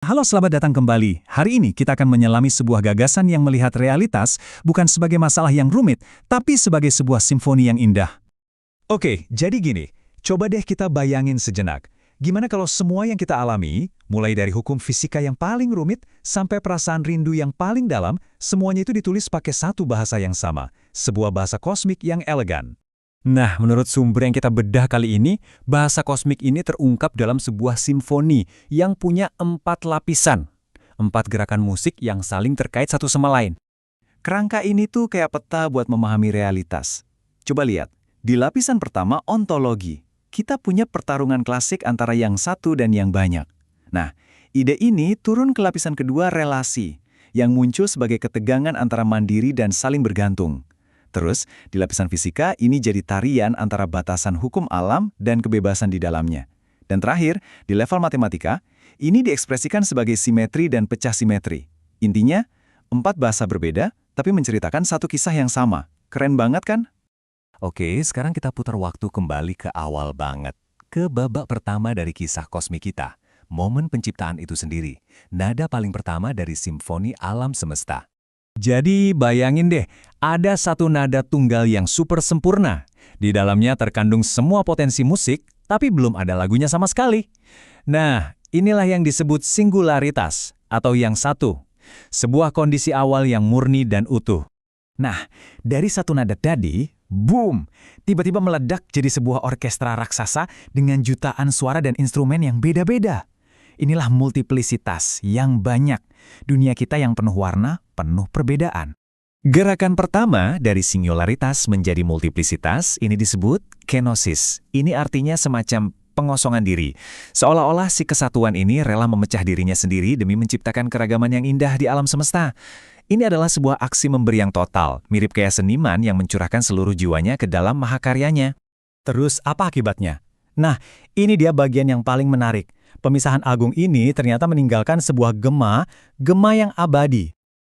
Halo, selamat datang kembali. Hari ini kita akan menyelami sebuah gagasan yang melihat realitas bukan sebagai masalah yang rumit, tapi sebagai sebuah simfoni yang indah. Oke, jadi gini, coba deh kita bayangin sejenak. Gimana kalau semua yang kita alami, mulai dari hukum fisika yang paling rumit sampai perasaan rindu yang paling dalam, semuanya itu ditulis pakai satu bahasa yang sama, sebuah bahasa kosmik yang elegan. Nah, menurut sumber yang kita bedah kali ini, bahasa kosmik ini terungkap dalam sebuah simfoni yang punya 4 lapisan. 4 gerakan musik yang saling terkait satu sama lain. Kerangka ini tuh kayak peta buat memahami realitas. Coba lihat, di lapisan pertama ontologi. Kita punya pertarungan klasik antara yang satu dan yang banyak. Nah, ide ini turun ke lapisan kedua relasi, yang muncul sebagai ketegangan antara mandiri dan saling bergantung. Terus, di lapisan fisika, ini jadi tarian antara batasan hukum alam dan kebebasan di dalamnya. Dan terakhir, di level matematika, ini diekspresikan sebagai simetri dan pecah simetri. Intinya, 4 bahasa berbeda, tapi menceritakan satu kisah yang sama. Keren banget kan? Oke, sekarang kita putar waktu kembali ke awal banget. Ke babak pertama dari kisah kosmik kita. Momen penciptaan itu sendiri. Nada paling pertama dari simfoni alam semesta. Jadi bayangin deh, ada satu nada tunggal yang super sempurna. Di dalamnya terkandung semua potensi musik, tapi belum ada lagunya sama sekali. Nah, inilah yang disebut singularitas, atau yang satu. Sebuah kondisi awal yang murni dan utuh. Nah, dari satu nada tadi, boom! Tiba-tiba meledak jadi sebuah orkestra raksasa dengan jutaan suara dan instrumen yang beda-beda. Inilah multiplisitas yang banyak. Dunia kita yang penuh warna, penuh perbedaan. Gerakan pertama dari singularitas menjadi multiplisitas ini disebut kenosis. Ini artinya semacam pengosongan diri. Seolah-olah si kesatuan ini rela memecah dirinya sendiri demi menciptakan keragaman yang indah di alam semesta. Ini adalah sebuah aksi memberi yang total, mirip kayak seniman yang mencurahkan seluruh jiwanya ke dalam mahakaryanya. Terus apa akibatnya? Nah, ini dia bagian yang paling menarik. Pemisahan agung ini ternyata meninggalkan sebuah gema yang abadi.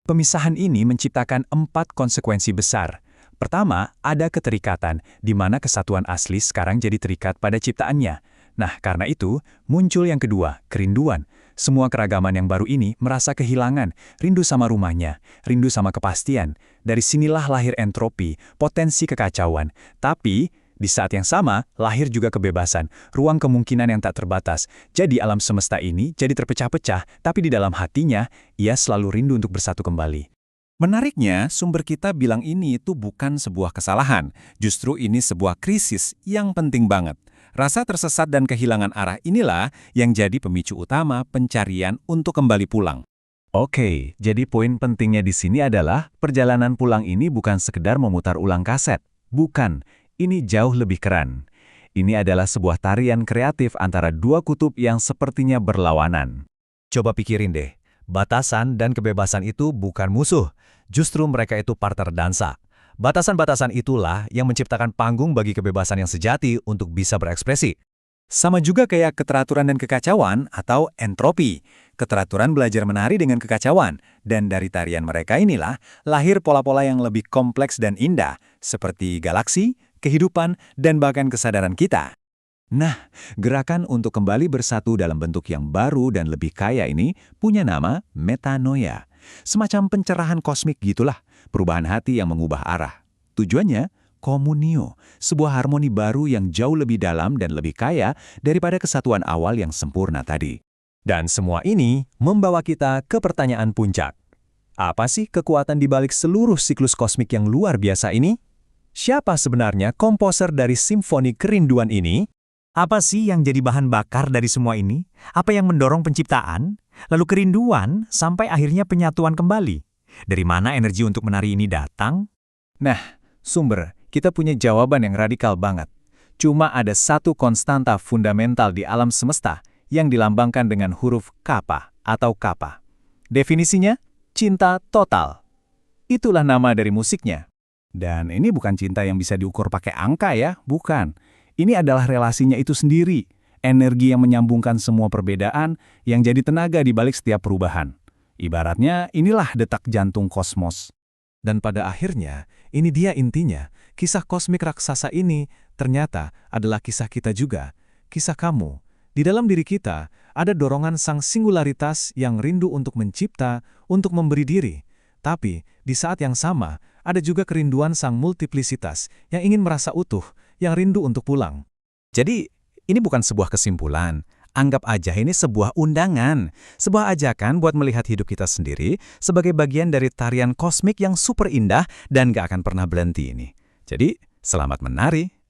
Pemisahan ini menciptakan 4 konsekuensi besar. Pertama, ada keterikatan, di mana kesatuan asli sekarang jadi terikat pada ciptaannya. Nah, karena itu, muncul yang kedua, kerinduan. Semua keragaman yang baru ini merasa kehilangan, rindu sama rumahnya, rindu sama kepastian. Dari sinilah lahir entropi, potensi kekacauan. Tapi, di saat yang sama, lahir juga kebebasan, ruang kemungkinan yang tak terbatas. Jadi alam semesta ini jadi terpecah-pecah, tapi di dalam hatinya, ia selalu rindu untuk bersatu kembali. Menariknya, sumber kita bilang ini itu bukan sebuah kesalahan. Justru ini sebuah krisis yang penting banget. Rasa tersesat dan kehilangan arah inilah yang jadi pemicu utama pencarian untuk kembali pulang. Oke, jadi poin pentingnya di sini adalah perjalanan pulang ini bukan sekedar memutar ulang kaset. Bukan. Ini jauh lebih keren. Ini adalah sebuah tarian kreatif antara dua kutub yang sepertinya berlawanan. Coba pikirin deh, batasan dan kebebasan itu bukan musuh. Justru mereka itu partner dansa. Batasan-batasan itulah yang menciptakan panggung bagi kebebasan yang sejati untuk bisa berekspresi. Sama juga kayak keteraturan dan kekacauan atau entropi. Keteraturan belajar menari dengan kekacauan. Dan dari tarian mereka inilah lahir pola-pola yang lebih kompleks dan indah, seperti galaksi, kehidupan, dan bahkan kesadaran kita. Nah, gerakan untuk kembali bersatu dalam bentuk yang baru dan lebih kaya ini punya nama metanoia. Semacam pencerahan kosmik gitulah, perubahan hati yang mengubah arah. Tujuannya, komunio, sebuah harmoni baru yang jauh lebih dalam dan lebih kaya daripada kesatuan awal yang sempurna tadi. Dan semua ini membawa kita ke pertanyaan puncak. Apa sih kekuatan di balik seluruh siklus kosmik yang luar biasa ini? Siapa sebenarnya komposer dari simfoni kerinduan ini? Apa sih yang jadi bahan bakar dari semua ini? Apa yang mendorong penciptaan? Lalu kerinduan sampai akhirnya penyatuan kembali? Dari mana energi untuk menari ini datang? Nah, sumber, kita punya jawaban yang radikal banget. Cuma ada satu konstanta fundamental di alam semesta yang dilambangkan dengan huruf kappa atau kappa. Definisinya, cinta total. Itulah nama dari musiknya. Dan ini bukan cinta yang bisa diukur pakai angka ya, bukan. Ini adalah relasinya itu sendiri, energi yang menyambungkan semua perbedaan yang jadi tenaga di balik setiap perubahan. Ibaratnya inilah detak jantung kosmos. Dan pada akhirnya, ini dia intinya, kisah kosmik raksasa ini ternyata adalah kisah kita juga, kisah kamu. Di dalam diri kita Ada dorongan sang singularitas yang rindu untuk mencipta, untuk memberi diri. Tapi, di saat yang sama, ada juga kerinduan sang multiplisitas yang ingin merasa utuh, yang rindu untuk pulang. Jadi, ini bukan sebuah kesimpulan. Anggap aja ini sebuah undangan, sebuah ajakan buat melihat hidup kita sendiri sebagai bagian dari tarian kosmik yang super indah dan gak akan pernah berhenti ini. Jadi, selamat menari.